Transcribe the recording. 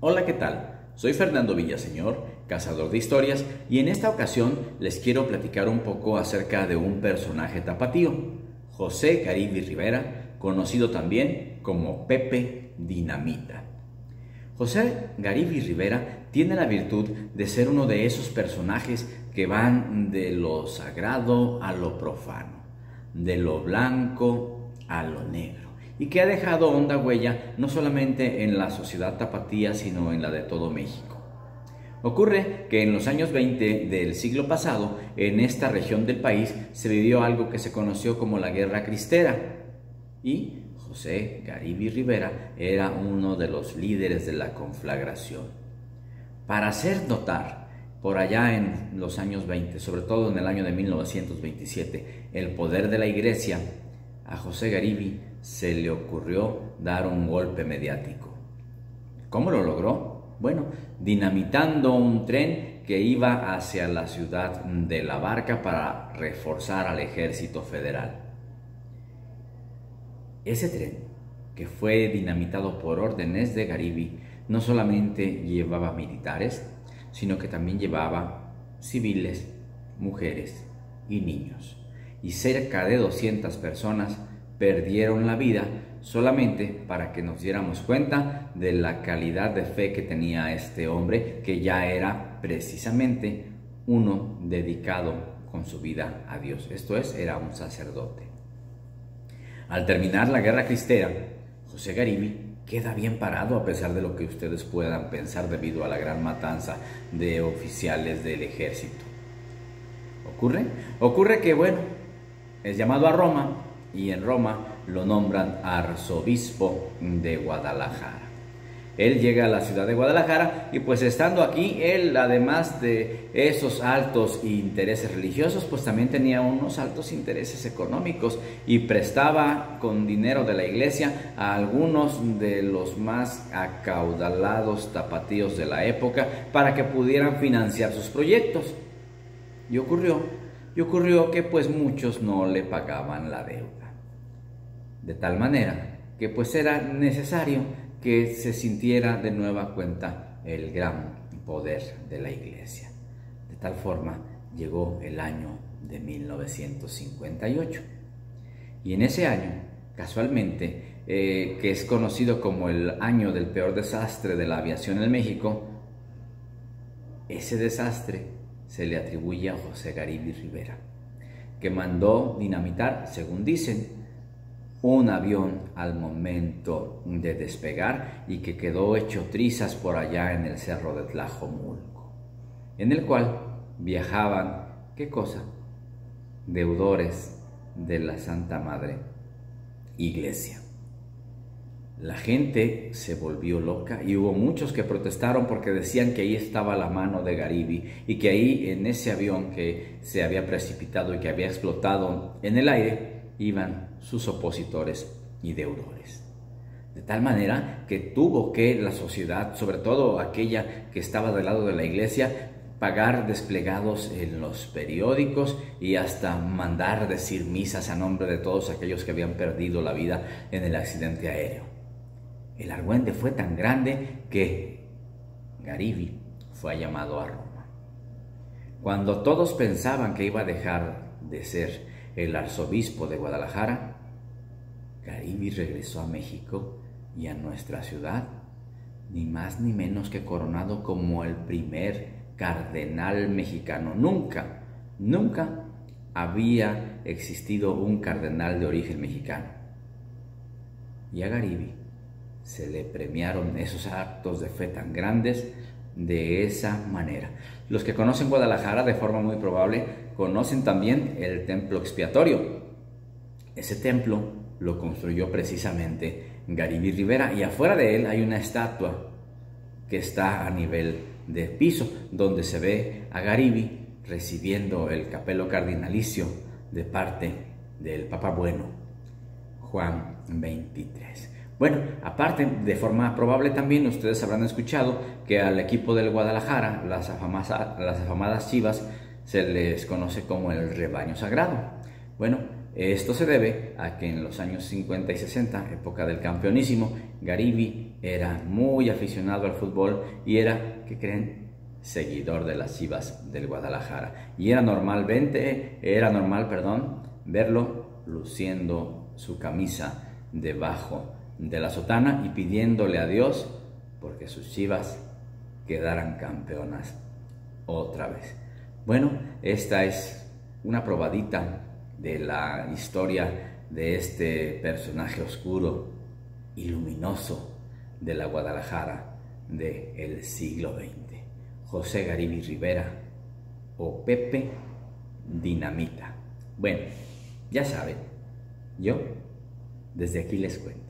Hola, ¿qué tal? Soy Fernando Villaseñor, cazador de historias, y en esta ocasión les quiero platicar un poco acerca de un personaje tapatío, José Garibi Rivera, conocido también como Pepe Dinamita. José Garibi Rivera tiene la virtud de ser uno de esos personajes que van de lo sagrado a lo profano, de lo blanco a lo negro, y que ha dejado honda huella no solamente en la sociedad tapatía, sino en la de todo México. Ocurre que en los años 20 del siglo pasado, en esta región del país, se vivió algo que se conoció como la Guerra Cristera, y José Garibi Rivera era uno de los líderes de la conflagración. Para hacer notar, por allá en los años 20, sobre todo en el año de 1927, el poder de la Iglesia, a José Garibi se le ocurrió dar un golpe mediático. ¿Cómo lo logró? Bueno, dinamitando un tren que iba hacia la ciudad de La Barca para reforzar al ejército federal. Ese tren, que fue dinamitado por órdenes de Garibi, no solamente llevaba militares, sino que también llevaba civiles, mujeres y niños. Y cerca de 200 personas perdieron la vida solamente para que nos diéramos cuenta de la calidad de fe que tenía este hombre, que ya era precisamente uno dedicado con su vida a Dios. Esto es, era un sacerdote. Al terminar la Guerra Cristera, José Garibi queda bien parado a pesar de lo que ustedes puedan pensar debido a la gran matanza de oficiales del ejército. Ocurre que, bueno, es llamado a Roma y en Roma lo nombran arzobispo de Guadalajara. Él llega a la ciudad de Guadalajara y pues estando aquí, él además de esos altos intereses religiosos, pues también tenía unos altos intereses económicos y prestaba con dinero de la iglesia a algunos de los más acaudalados tapatíos de la época para que pudieran financiar sus proyectos. Y ocurrió que pues muchos no le pagaban la deuda. De tal manera que pues era necesario que se sintiera de nueva cuenta el gran poder de la iglesia. De tal forma llegó el año de 1958. Y en ese año, casualmente, que es conocido como el año del peor desastre de la aviación en México, ese desastre se le atribuye a José Garibi Rivera, que mandó dinamitar, según dicen, un avión al momento de despegar y que quedó hecho trizas por allá en el cerro de Tlajomulco, en el cual viajaban, ¿qué cosa? Deudores de la Santa Madre Iglesia. La gente se volvió loca y hubo muchos que protestaron porque decían que ahí estaba la mano de Garibi y que ahí en ese avión que se había precipitado y que había explotado en el aire iban sus opositores y deudores. De tal manera que tuvo que la sociedad, sobre todo aquella que estaba del lado de la iglesia, pagar desplegados en los periódicos y hasta mandar decir misas a nombre de todos aquellos que habían perdido la vida en el accidente aéreo. El argüende fue tan grande que Garibi fue llamado a Roma. Cuando todos pensaban que iba a dejar de ser el arzobispo de Guadalajara, Garibi regresó a México y a nuestra ciudad, ni más ni menos que coronado como el primer cardenal mexicano. Nunca había existido un cardenal de origen mexicano. Y a Garibi se le premiaron esos actos de fe tan grandes de esa manera. Los que conocen Guadalajara, de forma muy probable, conocen también el templo expiatorio. Ese templo lo construyó precisamente Garibi Rivera y afuera de él hay una estatua que está a nivel de piso, donde se ve a Garibi recibiendo el capelo cardinalicio de parte del Papa Bueno, Juan XXIII. Bueno, aparte, de forma probable también ustedes habrán escuchado que al equipo del Guadalajara, las afamadas Chivas, se les conoce como el rebaño sagrado. Bueno, esto se debe a que en los años 50 y 60, época del campeonísimo, Garibi era muy aficionado al fútbol y era, ¿qué creen?, seguidor de las Chivas del Guadalajara. Y era normal, verlo luciendo su camisa debajo de la sotana y pidiéndole a Dios porque sus Chivas quedaran campeonas otra vez. Bueno, esta es una probadita de la historia de este personaje oscuro y luminoso de la Guadalajara del siglo XX, José Garibay Rivera, o Pepe Dinamita. Bueno, ya saben, yo desde aquí les cuento.